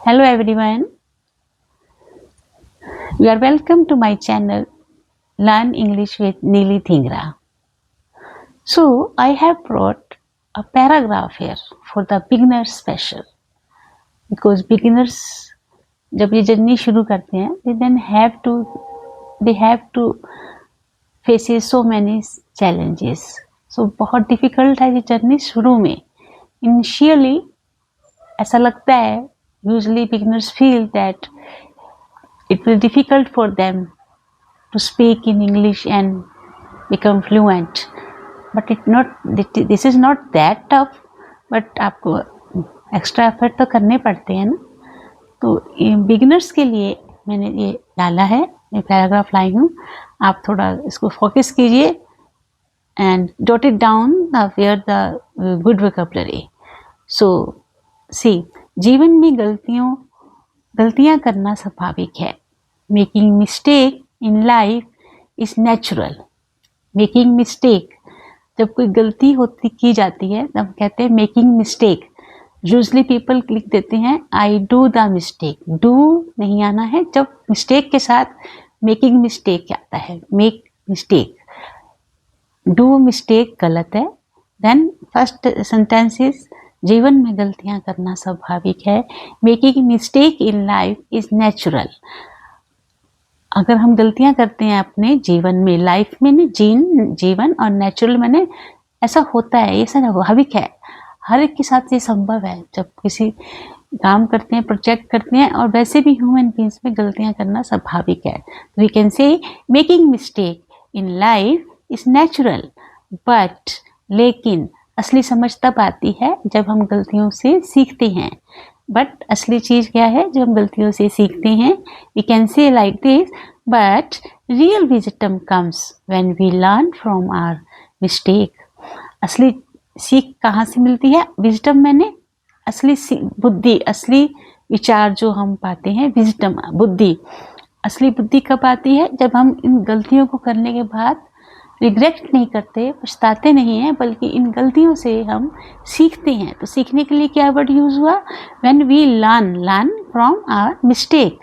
Hello everyone, you are welcome to my channel Learn English with Neeli Dhingra. So I have brought a paragraph here for the beginners special because beginners जब ये journey शुरू करते हैं they have to faces so many challenges. So बहुत difficult है ये journey शुरू में. Initially ऐसा लगता है usually beginners feel that it will be difficult for them to speak in English and become fluent, but this is not that tough, but आपको extra effort तो करने पड़ते हैं ना. तो बिगिनर्स के लिए मैंने ये डाला है, ये पैराग्राफ लाई हूँ. आप थोड़ा इसको फोकस कीजिए and jot it down where the good vocabulary. So see, जीवन में गलतियाँ करना स्वाभाविक है. Making mistake in life is natural. Making mistake, जब कोई गलती की जाती है तब कहते हैं making mistake. Usually people लिख देते हैं I do the mistake. Do नहीं आना है, जब mistake के साथ making mistake आता है. Make mistake. Do mistake गलत है. Then first sentence is जीवन में गलतियाँ करना स्वाभाविक है. Making mistake in life is natural. अगर हम गलतियाँ करते हैं अपने जीवन में, लाइफ में नहीं, जीवन और नेचुरल मैंने ऐसा होता है, ये स्वाभाविक है. हर एक के साथ ये संभव है. जब किसी काम करते हैं, प्रोजेक्ट करते हैं, और वैसे भी ह्यूमन बीइंग्स में गलतियाँ करना स्वाभाविक है. We can say making mistake in life is natural, but लेकिन असली समझ तब आती है जब हम गलतियों से सीखते हैं. बट असली चीज़ क्या है? जब हम गलतियों से सीखते हैं. We can say like this, but real wisdom comes when we learn from our mistake. असली सीख कहाँ से मिलती है? विजडम मैंने असली बुद्धि, असली विचार जो हम पाते हैं, विजडम बुद्धि. असली बुद्धि कब आती है? जब हम इन गलतियों को करने के बाद रिग्रेट नहीं करते, पछताते नहीं हैं, बल्कि इन गलतियों से हम सीखते हैं. तो सीखने के लिए क्या वर्ड यूज हुआ? When we learn from our mistake.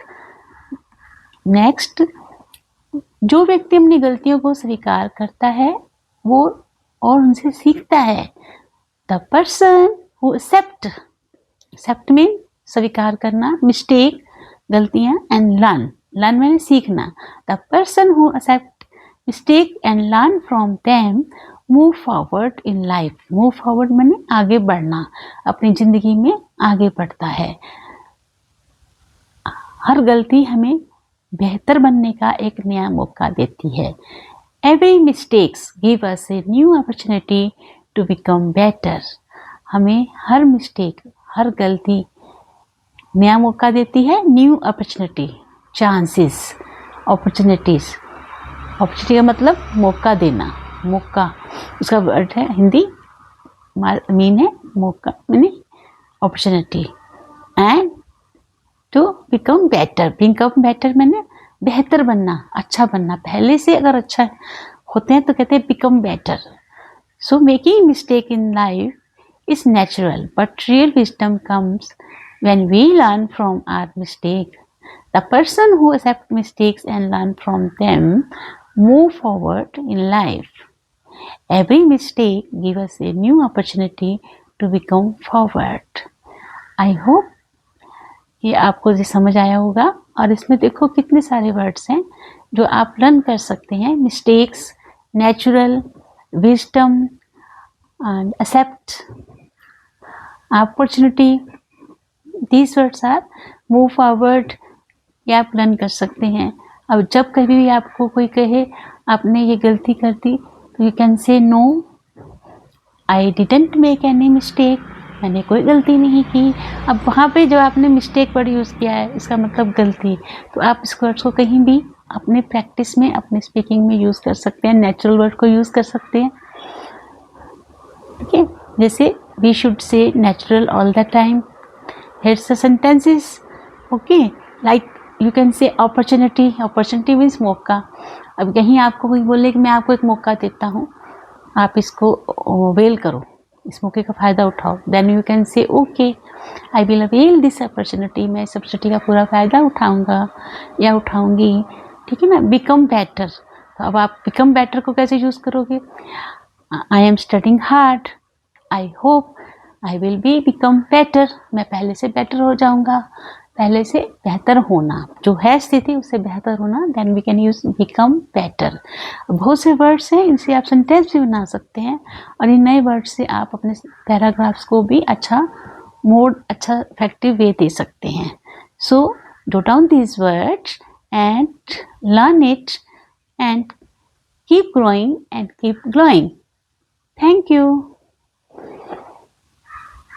Next, जो व्यक्ति अपनी गलतियों को स्वीकार करता है वो और उनसे सीखता है. The person who accept mean स्वीकार करना, मिस्टेक गलतियां, एंड लर्न मैंने सीखना. The person who accept mistake and learn from them move forward in life. Move forward माने आगे बढ़ना, अपनी जिंदगी में आगे बढ़ता है. हर गलती हमें बेहतर बनने का एक नया मौका देती है. Every mistakes give us a new opportunity to become better. हमें हर मिस्टेक, हर गलती नया मौका देती है. New opportunity, chances, opportunities. Opportunity का मतलब मौका देना. मौका उसका वर्ड है, हिंदी मीन है मौका, मैंने opportunity. And to become better मैंने बेहतर बनना, अच्छा बनना. पहले से अगर अच्छा होते हैं तो कहते हैं become better. So making mistake in life is natural, but real wisdom comes when we learn from our mistake. The person who accepts mistakes and learn from them move forward in life. Every mistake gives us a new opportunity to become forward. I hope ये आपको ये समझ आया होगा. और इसमें देखो कितने सारे वर्ड्स हैं जो आप लर्न कर सकते हैं. Mistakes, natural, wisdom and accept, opportunity. These words are move forward. ये आप लर्न कर सकते हैं. अब जब कभी भी आपको कोई कहे आपने ये गलती कर दी, तो you can say no, I didn't make any mistake. मैंने कोई गलती नहीं की. अब वहाँ पे जब आपने मिस्टेक वर्ड यूज़ किया है, इसका मतलब गलती, तो आप इस वर्ड्स को कहीं भी अपने प्रैक्टिस में, अपने स्पीकिंग में यूज़ कर सकते हैं. नेचुरल वर्ड को यूज़ कर सकते हैं. ठीक है, जैसे we should say natural all the time. Here's the sentences. Okay, like you can say opportunity means मौका. अब कहीं आपको कोई बोले कि मैं आपको एक मौका देता हूँ, आप इसको वेल करो, इस मौके का फ़ायदा उठाओ. Then you can say okay I will avail this opportunity, मैं इस अपॉर्चुनिटी का पूरा फ़ायदा उठाऊँगा या उठाऊँगी. ठीक है ना. बिकम बेटर, तो अब आप बिकम बेटर को कैसे यूज़ करोगे? I am studying hard, I hope I will be become better, मैं पहले से बेटर हो जाऊँगा. पहले से बेहतर होना, जो है स्थिति उससे बेहतर होना. Then we can use become better. बहुत से वर्ड्स हैं, इनसे आप सेंटेंस भी बना सकते हैं और इन नए वर्ड से आप अपने पैराग्राफ्स को भी अच्छा मोड, अच्छा इफेक्टिव वे दे सकते हैं. सो jot down these words and learn it and keep growing and keep glowing. Thank you.